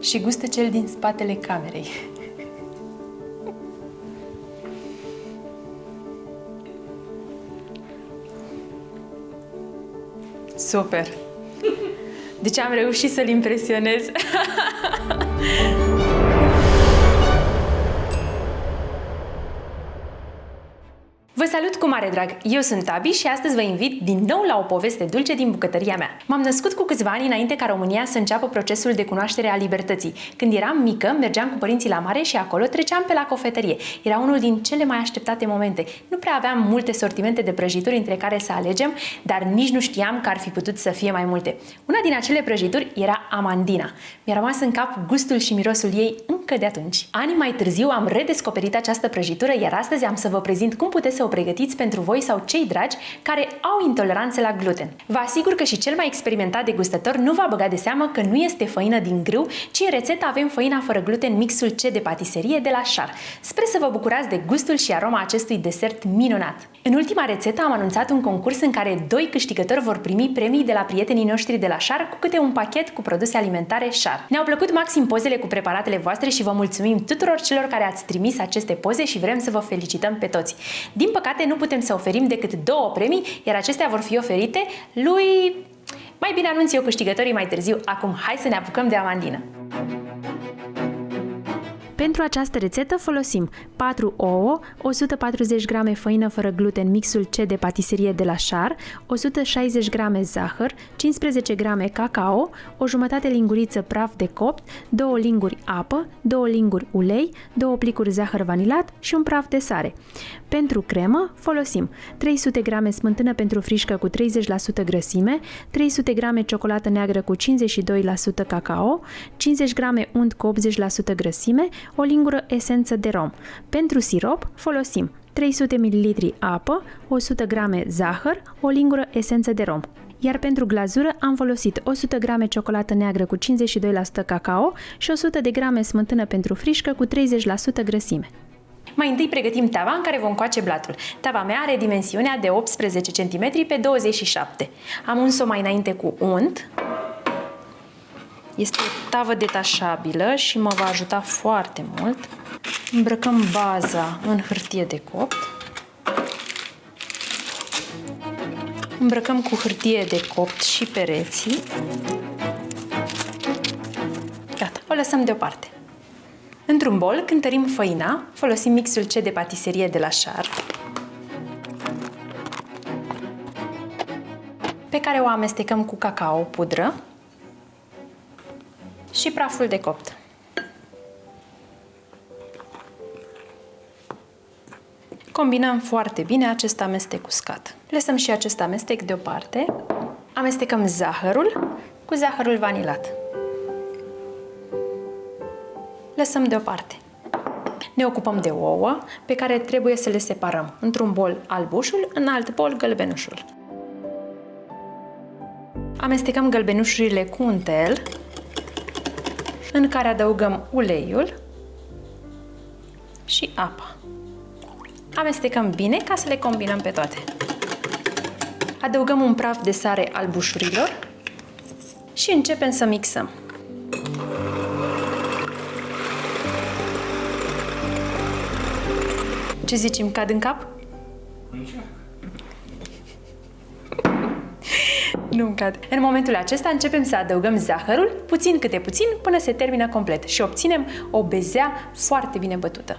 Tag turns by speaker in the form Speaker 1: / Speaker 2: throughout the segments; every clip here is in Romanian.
Speaker 1: și gustă cel din spatele camerei. Super! Deci am reușit să-l impresionez. Vă salut cu mare drag! Eu sunt Tabi și astăzi vă invit din nou la o poveste dulce din bucătăria mea. M-am născut cu câțiva ani înainte ca România să înceapă procesul de cunoaștere a libertății. Când eram mică, mergeam cu părinții la mare și acolo treceam pe la cofetărie. Era unul din cele mai așteptate momente. Nu prea aveam multe sortimente de prăjituri între care să alegem, dar nici nu știam că ar fi putut să fie mai multe. Una din acele prăjituri era amandina. Mi-a rămas în cap gustul și mirosul ei încă de atunci. Ani mai târziu am redescoperit această prăjitură, iar astăzi am să vă prezint cum puteți să o pregătiți pentru voi sau cei dragi care au intoleranțe la gluten. Vă asigur că și cel mai experimentat degustător nu va băga de seamă că nu este făină din grâu, ci în rețetă avem făina fără gluten mixul C de patiserie de la Char. Sper să vă bucurați de gustul și aroma acestui desert minunat. În ultima rețetă am anunțat un concurs în care 2 câștigători vor primi premii de la prietenii noștri de la Char cu câte un pachet cu produse alimentare Char. Ne-au plăcut maxim pozele cu preparatele voastre și vă mulțumim tuturor celor care ați trimis aceste poze și vrem să vă felicităm pe toți. Din păcate, nu putem să oferim decât 2 premii, iar acestea vor fi oferite lui... Mai bine anunț eu câștigătorii mai târziu. Acum, hai să ne apucăm de amandină! Pentru această rețetă folosim 4 ouă, 140 g făină fără gluten mixul C de patiserie de la Char, 160 g zahăr, 15 g cacao, o jumătate linguriță praf de copt, 2 linguri apă, 2 linguri ulei, 2 plicuri zahăr vanilat și un praf de sare. Pentru cremă folosim 300 g smântână pentru frișcă cu 30% grăsime, 300 g ciocolată neagră cu 52% cacao, 50 g unt cu 80% grăsime, o lingură esență de rom. Pentru sirop folosim 300 ml apă, 100 g zahăr, o lingură esență de rom. Iar pentru glazură am folosit 100 g ciocolată neagră cu 52% cacao și 100 de grame smântână pentru frișcă cu 30% grăsime. Mai întâi pregătim tava în care vom coace blatul. Tava mea are dimensiunea de 18 cm pe 27. Am uns-o mai înainte cu unt. Este o tavă detașabilă și mă va ajuta foarte mult. Îmbrăcăm baza în hârtie de copt. Îmbrăcăm cu hârtie de copt și pereții. Gata, o lăsăm deoparte. Într-un bol cântărim făina, folosim mixul C de patiserie de la Char, pe care o amestecăm cu cacao pudră și praful de copt. Combinăm foarte bine acest amestec uscat. Lăsăm și acest amestec deoparte. Amestecăm zahărul cu zahărul vanilat. Lăsăm deoparte. Ne ocupăm de ouă, pe care trebuie să le separăm. Într-un bol albușul, în alt bol gălbenușul. Amestecăm gălbenușurile cu un tel, în care adăugăm uleiul și apa. Amestecăm bine ca să le combinăm pe toate. Adăugăm un praf de sare albușurilor și începem să mixăm. Ce zici, îmi cad în cap? Nu-mi cad. În momentul acesta începem să adăugăm zahărul, puțin câte puțin, până se termină complet și obținem o bezea foarte bine bătută.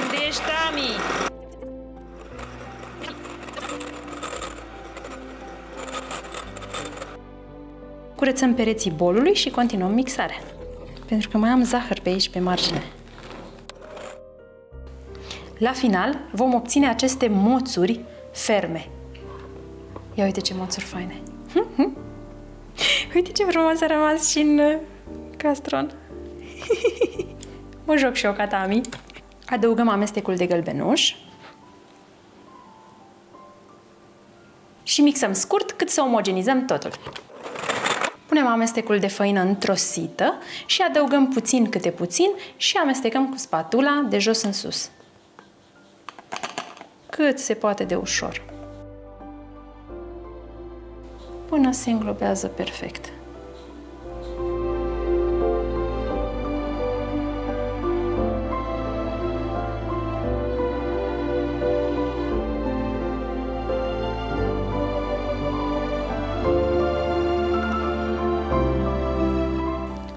Speaker 1: Unde ești, Tami? Curățăm pereții bolului și continuăm mixarea. Pentru că mai am zahăr pe aici, pe margine. La final vom obține aceste moțuri ferme. Ia uite ce moțuri faine! Uite ce frumos a rămas și în castron! Mă joc și eu ca Tami. Adăugăm amestecul de gălbenuș și mixăm scurt cât să omogenizăm totul. Punem amestecul de făină într-o sită și adăugăm puțin câte puțin și amestecăm cu spatula de jos în sus. Cât se poate de ușor. până se înglobează perfect.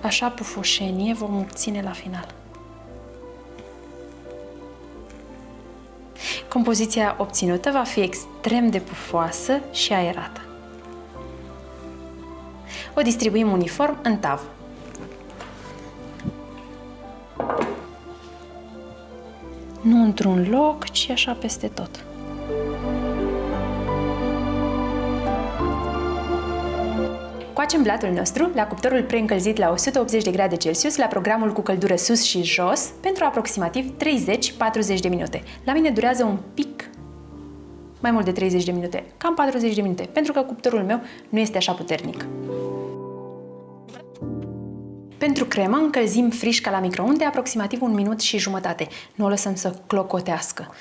Speaker 1: Așa pufoșenie vom obține la final. Compoziția obținută va fi extrem de pufoasă și aerată. O distribuim uniform în tavă. Nu într-un loc, ci așa peste tot. Coacem blatul nostru la cuptorul preîncălzit la 180 de grade Celsius la programul cu căldură sus și jos pentru aproximativ 30-40 de minute. La mine durează un pic mai mult de 30 de minute, cam 40 de minute, pentru că cuptorul meu nu este așa puternic. Pentru cremă încălzim frișca la microunde aproximativ 1 minut și jumătate. Nu o lăsăm să clocotească,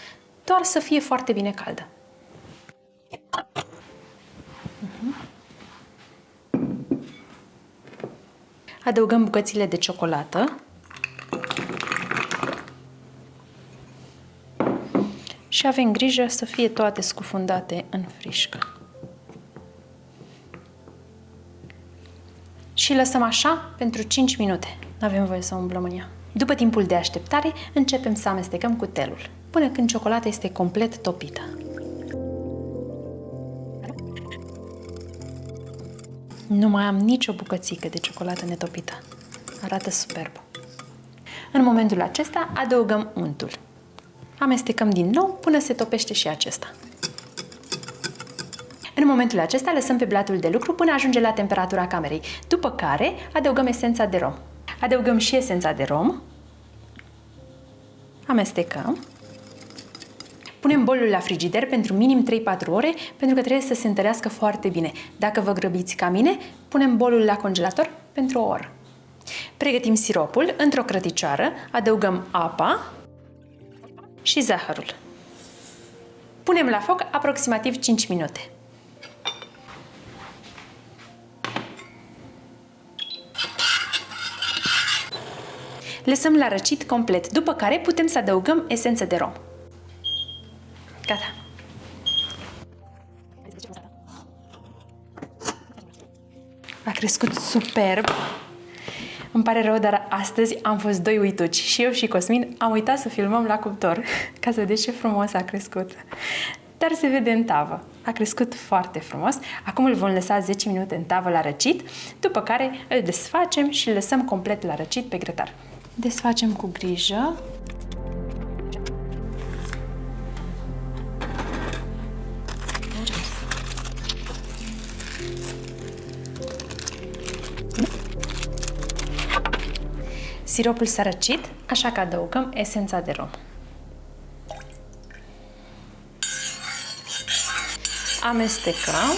Speaker 1: doar să fie foarte bine caldă. Adăugăm bucățile de ciocolată și avem grijă să fie toate scufundate în frișcă. Și lăsăm așa pentru 5 minute. Nu avem voie să umblăm în ea. După timpul de așteptare, începem să amestecăm cu telul, până când ciocolata este complet topită. Nu mai am nicio bucățică de ciocolată netopită. Arată superb. În momentul acesta adăugăm untul. Amestecăm din nou până se topește și acesta. În momentul acesta lăsăm pe blatul de lucru până ajunge la temperatura camerei, după care adăugăm esența de rom. Adăugăm și esența de rom. Amestecăm. Punem bolul la frigider pentru minim 3-4 ore, pentru că trebuie să se întărească foarte bine. Dacă vă grăbiți ca mine, punem bolul la congelator pentru o oră. Pregătim siropul într-o crăticioară, adăugăm apa și zahărul. Punem la foc aproximativ 5 minute. Lăsăm la răcit complet, după care putem să adăugăm esență de rom. Gata! A crescut superb! Îmi pare rău, dar astăzi am fost doi uituci. Și eu și Cosmin am uitat să filmăm la cuptor, ca să vedeți ce frumos a crescut. Dar se vede în tavă. A crescut foarte frumos. Acum îl vom lăsa 10 minute în tavă la răcit, după care îl desfacem și îl lăsăm complet la răcit pe grătar. Desfacem cu grijă. Siropul s-a răcit, așa că adăugăm esența de rom. Amestecăm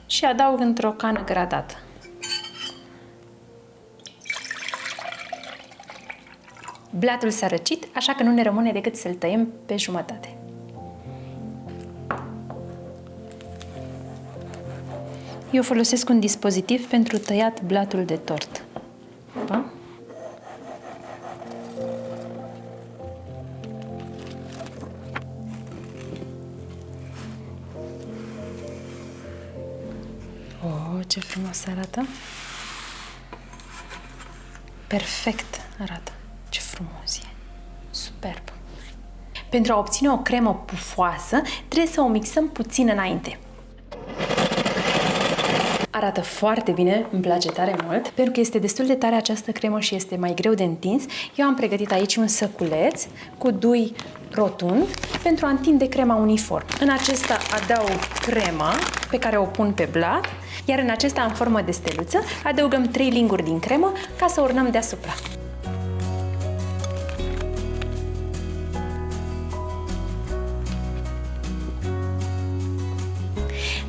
Speaker 1: și adaug într-o cană gradată. Blatul s-a răcit, așa că nu ne rămâne decât să-l tăiem pe jumătate. Eu folosesc un dispozitiv pentru tăiat blatul de tort. Da? Oh, ce frumos arată! Perfect arată! Ce frumos e! Superb! Pentru a obține o cremă pufoasă, trebuie să o mixăm puțin înainte. Arată foarte bine, îmi place tare mult, pentru că este destul de tare această cremă și este mai greu de întins. Eu am pregătit aici un săculeț cu dui rotund pentru a întinde crema uniform. În acesta adaug crema pe care o pun pe blat, iar în acesta, în formă de steluță, adăugăm 3 linguri din cremă ca să ornăm deasupra.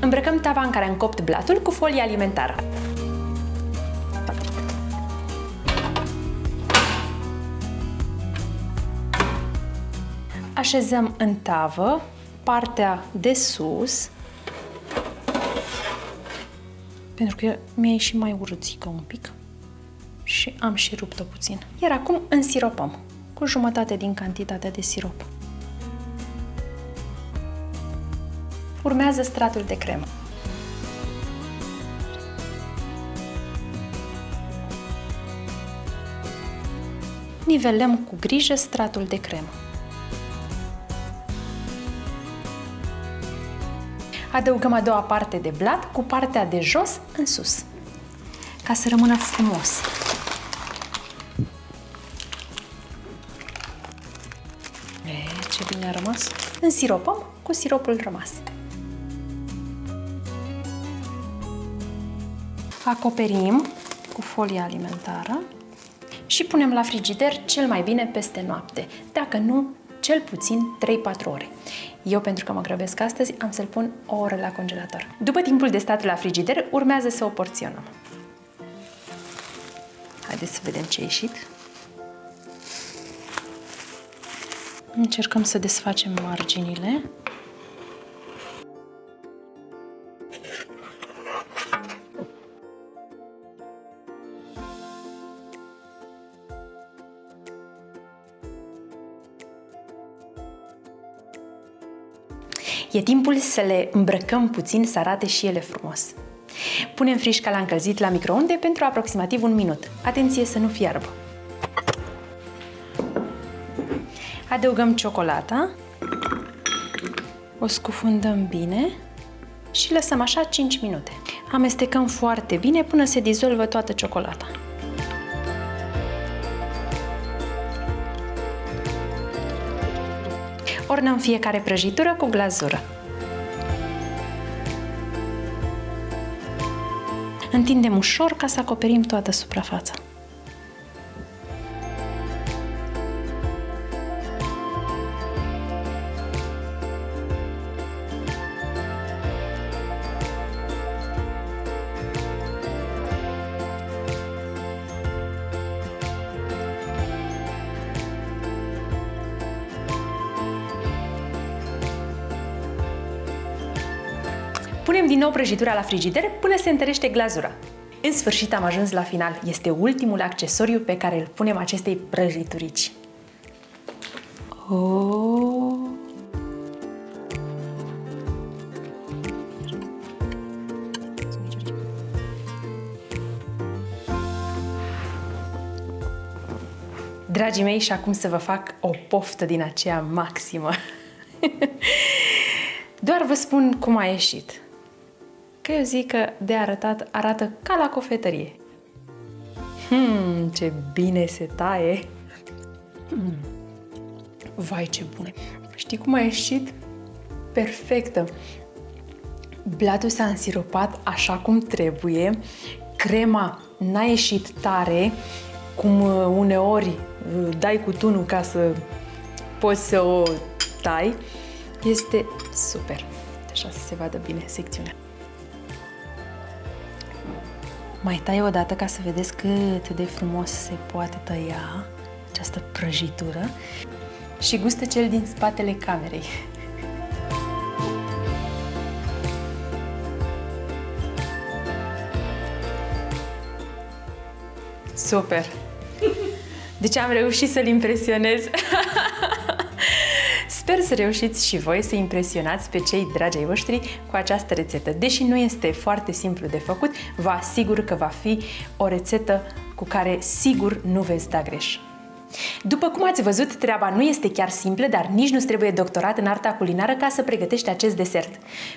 Speaker 1: Îmbrăcăm tava în care am copt blatul cu folie alimentară. Așezăm în tavă partea de sus pentru că mi-a ieșit mai urâțică un pic și am și rupt-o puțin. Iar acum însiropăm cu jumătate din cantitatea de sirop. Urmează stratul de cremă. Nivelăm cu grijă stratul de cremă. Adăugăm a doua parte de blat cu partea de jos în sus, ca să rămână frumos. Ce bine a rămas! Însiropăm cu siropul rămas. Acoperim cu folie alimentară și punem la frigider cel mai bine peste noapte, dacă nu, cel puțin 3-4 ore. Eu, pentru că mă grăbesc astăzi, am să-l pun o oră la congelator. După timpul de stat la frigider, urmează să o porționăm. Haideți să vedem ce a ieșit. Încercăm să desfacem marginile. E timpul să le îmbrăcăm puțin, să arate și ele frumos. Punem frișca la încălzit la microunde pentru aproximativ 1 minut. Atenție să nu fiarbă. Adăugăm ciocolata, o scufundăm bine și lăsăm așa 5 minute. Amestecăm foarte bine până se dizolvă toată ciocolata. Ornăm fiecare prăjitură cu glazură. Întindem ușor ca să acoperim toată suprafața. Punem din nou prăjitura la frigider până se întărește glazura. În sfârșit am ajuns la final. Este ultimul accesoriu pe care îl punem acestei prăjiturici. Oh! Dragii mei, și acum să vă fac o poftă din aceea maximă. Doar vă spun cum a ieșit. Că eu zic că de arătat arată ca la cofetărie. Ce bine se taie! Vai, ce bune! Știi cum a ieșit? Perfectă! Blatul s-a însiropat așa cum trebuie, crema n-a ieșit tare, cum uneori dai cu tunul ca să poți să o tai. Este super! Așa să se vadă bine secțiunea. Mai tai o dată ca să vedeți cât de frumos se poate tăia această prăjitură și gustă cel din spatele camerei. Super! Deci am reușit să-l impresionez. Sper să reușiți și voi să impresionați pe cei dragi ai voștri cu această rețetă. Deși nu este foarte simplu de făcut, vă asigur că va fi o rețetă cu care sigur nu veți da greș. După cum ați văzut, treaba nu este chiar simplă, dar nici nu trebuie doctorat în arta culinară ca să pregătești acest desert.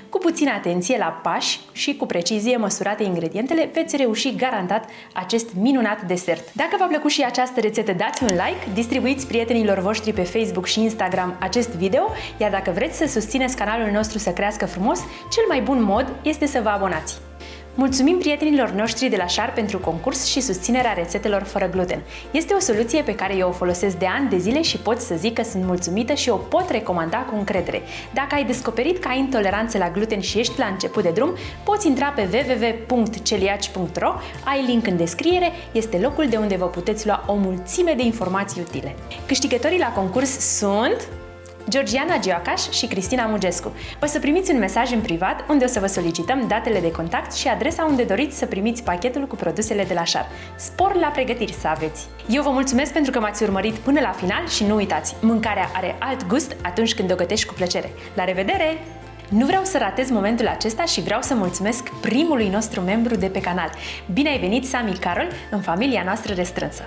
Speaker 1: Cu puțină atenție la pași și cu precizie măsurate ingredientele, veți reuși garantat acest minunat desert. Dacă v-a plăcut și această rețetă, dați un like, distribuiți prietenilor voștri pe Facebook și Instagram acest video, iar dacă vreți să susțineți canalul nostru să crească frumos, cel mai bun mod este să vă abonați. Mulțumim prietenilor noștri de la Sharp pentru concurs și susținerea rețetelor fără gluten. Este o soluție pe care eu o folosesc de ani de zile și pot să zic că sunt mulțumită și o pot recomanda cu încredere. Dacă ai descoperit că ai intoleranță la gluten și ești la început de drum, poți intra pe www.celiaci.ro, ai link în descriere, este locul de unde vă puteți lua o mulțime de informații utile. Câștigătorii la concurs sunt Georgiana Gioacaș și Cristina Mugescu. O să primiți un mesaj în privat unde o să vă solicităm datele de contact și adresa unde doriți să primiți pachetul cu produsele de la Șar. Spor la pregătiri să aveți! Eu vă mulțumesc pentru că m-ați urmărit până la final și nu uitați, mâncarea are alt gust atunci când o gătești cu plăcere. La revedere! Nu vreau să ratez momentul acesta și vreau să mulțumesc primului nostru membru de pe canal. Bine ai venit, Sami Carol, în familia noastră restrânsă!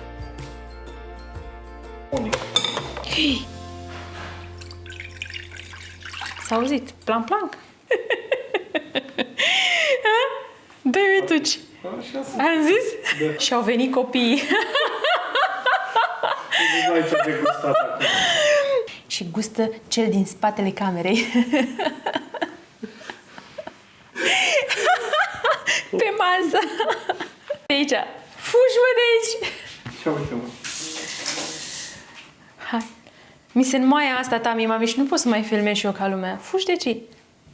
Speaker 1: S-a auzit? Plan-planc? Dă-i uituci! Am zis? Da. Și-au venit copiii. Și gustă cel din spatele camerei. Pe masă. De aici. Fugi, mă, de aici.
Speaker 2: Ce uite-mă?
Speaker 1: Hai. Mi se înmoaie asta ta, mami, și nu pot să mai filmez și eu ca lumea. Fugi de aici.